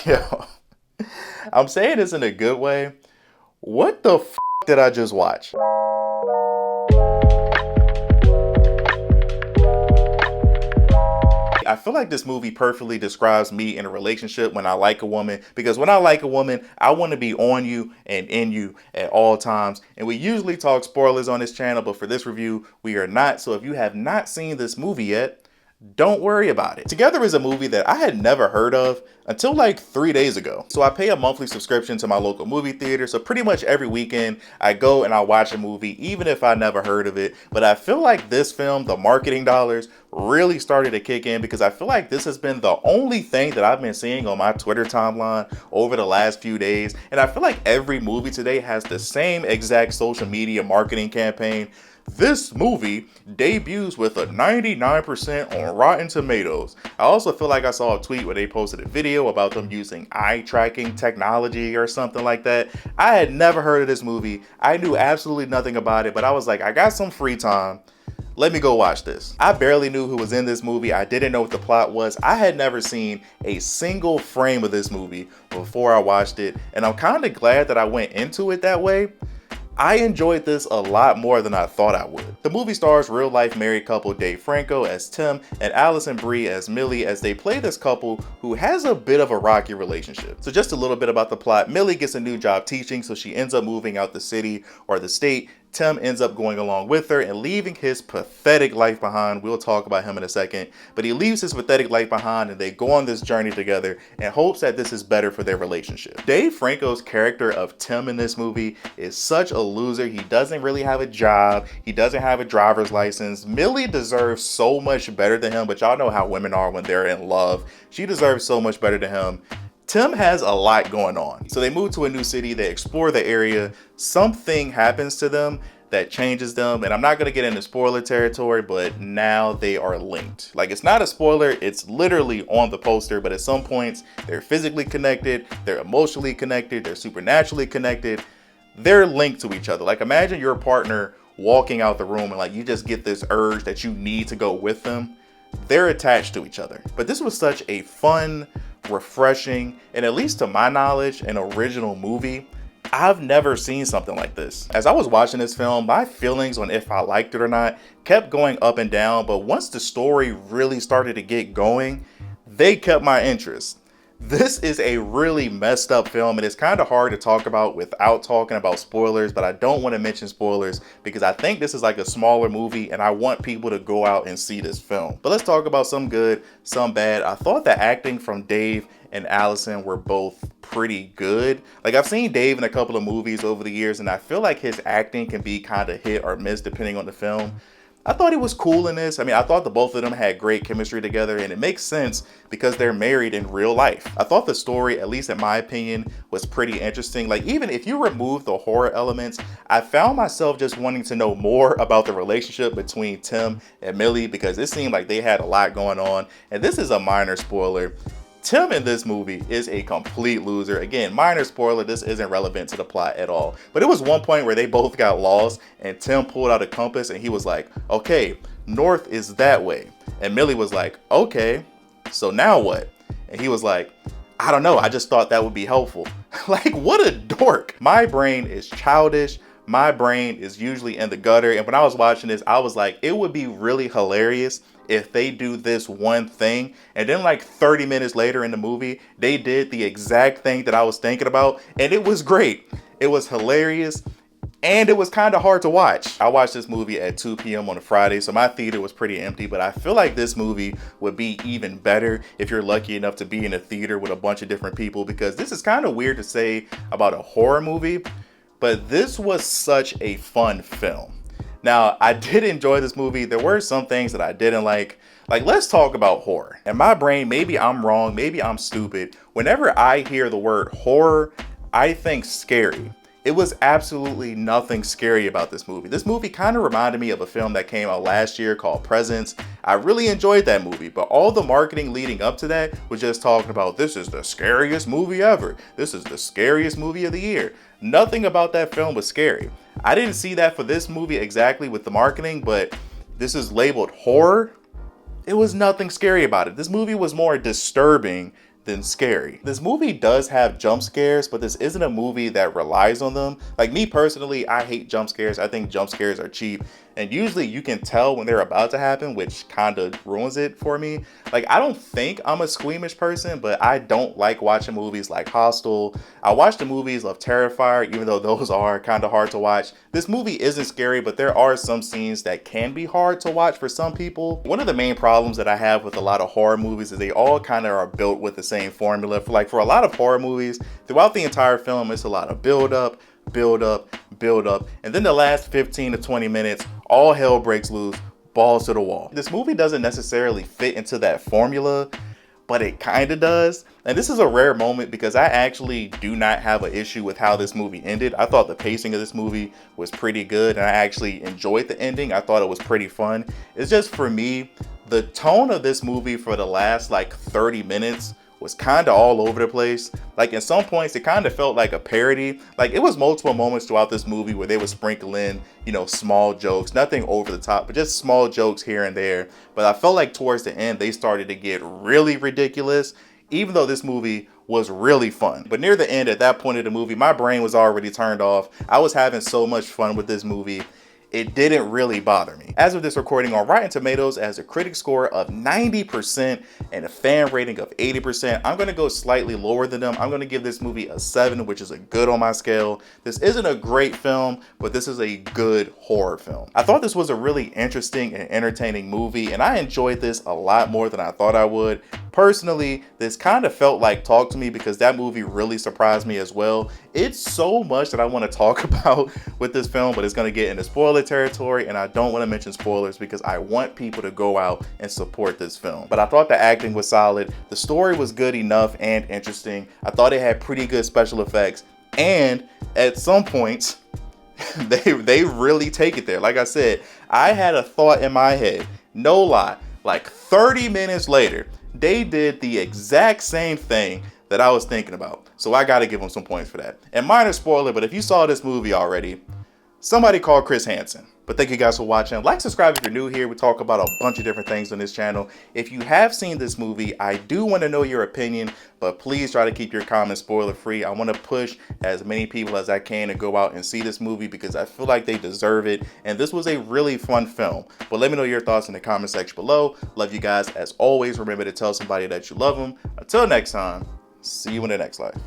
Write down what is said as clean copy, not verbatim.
Yo, I'm saying this in a good way. What the did I just watch? I feel like this movie perfectly describes me in a relationship when I like a woman, because when I like a woman, I want to be on you and in you at all times. And we usually talk spoilers on this channel, but for this review, we are not. So if you have not seen this movie yet, don't worry about it. Together is a movie that I had never heard of until like 3 days ago. So I pay a monthly subscription to my local movie theater. So pretty much every weekend I go and I watch a movie, even if I never heard of it. But I feel like this film, the marketing dollars really started to kick in, because I feel like this has been the only thing that I've been seeing on my Twitter timeline over the last few days. And I feel like every movie today has the same exact social media marketing campaign. This movie debuts with a 99% on Rotten Tomatoes. I also feel like I saw a tweet where they posted a video about them using eye tracking technology or something like that. I had never heard of this movie. I knew absolutely nothing about it, but I was like, I got some free time. Let me go watch this. I barely knew who was in this movie. I didn't know what the plot was. I had never seen a single frame of this movie before I watched it, and I'm kind of glad that I went into it that way. I enjoyed this a lot more than I thought I would. The movie stars real-life married couple Dave Franco as Tim and Allison Brie as Millie, as they play this couple who has a bit of a rocky relationship. So just a little bit about the plot. Millie gets a new job teaching, so she ends up moving out the city or the state. Tim ends up going along with her and leaving his pathetic life behind. We'll talk about him in a second, but he leaves his pathetic life behind and they go on this journey together in hopes that this is better for their relationship. Dave Franco's character of Tim in this movie is such a loser. He doesn't really have a job. He doesn't have a driver's license. Millie deserves so much better than him, but y'all know how women are when they're in love. She deserves so much better than him. Tim has a lot going on. So they move to a new city, they explore the area, something happens to them that changes them, and I'm not gonna get into spoiler territory, but now they are linked. Like, it's not a spoiler, it's literally on the poster, but at some points, they're physically connected, they're emotionally connected, they're supernaturally connected, they're linked to each other. Like, imagine your partner walking out the room and like you just get this urge that you need to go with them. They're attached to each other. But this was such a fun, refreshing, and at least to my knowledge, an original movie. I've never seen something like this. As I was watching this film, my feelings on if I liked it or not kept going up and down, but once the story really started to get going, they kept my interest. This is a really messed up film, and it's kind of hard to talk about without talking about spoilers, but I don't want to mention spoilers because I think this is like a smaller movie and I want people to go out and see this film. But let's talk about some good, some bad. I thought the acting from Dave and Allison were both pretty good. Like, I've seen Dave in a couple of movies over the years and I feel like his acting can be kind of hit or miss depending on the film. I thought he was cool in this. I mean, I thought the both of them had great chemistry together, and it makes sense because they're married in real life. I thought the story, at least in my opinion, was pretty interesting. Like, even if you remove the horror elements, I found myself just wanting to know more about the relationship between Tim and Millie, because it seemed like they had a lot going on. And this is a minor spoiler. Tim in this movie is a complete loser. Again, minor spoiler, this isn't relevant to the plot at all. But it was one point where they both got lost and Tim pulled out a compass and he was like, okay, north is that way. And Millie was like, okay, so now what? And he was like, I don't know, I just thought that would be helpful. Like, what a dork. My brain is childish. My brain is usually in the gutter. And when I was watching this, I was like, it would be really hilarious if they do this one thing and then like 30 minutes later in the movie, they did the exact thing that I was thinking about, and it was great. It was hilarious, and it was kind of hard to watch. I watched this movie at 2 p.m. on a Friday, so my theater was pretty empty, but I feel like this movie would be even better if you're lucky enough to be in a theater with a bunch of different people, because this is kind of weird to say about a horror movie, but this was such a fun film. Now, I did enjoy this movie. There were some things that I didn't like. Like, let's talk about horror. In my brain, maybe I'm wrong, maybe I'm stupid. Whenever I hear the word horror, I think scary. It was absolutely nothing scary about this movie. This movie kind of reminded me of a film that came out last year called Presence. I really enjoyed that movie, but all the marketing leading up to that was just talking about, this is the scariest movie ever. This is the scariest movie of the year. Nothing about that film was scary. I didn't see that for this movie exactly with the marketing, but this is labeled horror. It was nothing scary about it. This movie was more disturbing than scary. This movie does have jump scares, but this isn't a movie that relies on them. Like me personally, I hate jump scares. I think jump scares are cheap. And usually you can tell when they're about to happen, which kind of ruins it for me. Like, I don't think I'm a squeamish person, but I don't like watching movies like Hostel. I watch the movies of Terrifier, even though those are kind of hard to watch. This movie isn't scary, but there are some scenes that can be hard to watch for some people. One of the main problems that I have with a lot of horror movies is they all kind of are built with the same formula. For a lot of horror movies, throughout the entire film, it's a lot of build up, and then the last 15 to 20 minutes, all hell breaks loose, balls to the wall. This movie doesn't necessarily fit into that formula, but it kind of does. And this is a rare moment because I actually do not have an issue with how this movie ended. I thought the pacing of this movie was pretty good, and I actually enjoyed the ending. I thought it was pretty fun. It's just, for me, the tone of this movie for the last like 30 minutes was kind of all over the place. Like, in some points it kind of felt like a parody. Like, it was multiple moments throughout this movie where they would sprinkle in, you know, small jokes, nothing over the top, but just small jokes here and there. But I felt like towards the end they started to get really ridiculous, even though this movie was really fun. But near the end, at that point of the movie, my brain was already turned off. I was having so much fun with this movie, it didn't really bother me. As of this recording, on Rotten Tomatoes, has a critic score of 90% and a fan rating of 80%. I'm gonna go slightly lower than them. I'm gonna give this movie a 7, which is a good on my scale. This isn't a great film, but this is a good horror film. I thought this was a really interesting and entertaining movie, and I enjoyed this a lot more than I thought I would. Personally, this kind of felt like Talk to Me, because that movie really surprised me as well. It's so much that I want to talk about with this film, but it's going to get into spoiler territory, and I don't want to mention spoilers because I want people to go out and support this film. But I thought the acting was solid. The story was good enough and interesting. I thought it had pretty good special effects, and at some points, they really take it there. Like I said, I had a thought in my head, no lie, like 30 minutes later, they did the exact same thing that I was thinking about. So I gotta give them some points for that. And minor spoiler, but if you saw this movie already, somebody called Chris Hansen. But thank you guys for watching. Like, subscribe if you're new here. We talk about a bunch of different things on this channel. If you have seen this movie, I do want to know your opinion, but please try to keep your comments spoiler free. I want to push as many people as I can to go out and see this movie because I feel like they deserve it. And this was a really fun film. But let me know your thoughts in the comment section below. Love you guys. As always, remember to tell somebody that you love them. Until next time, see you in the next life.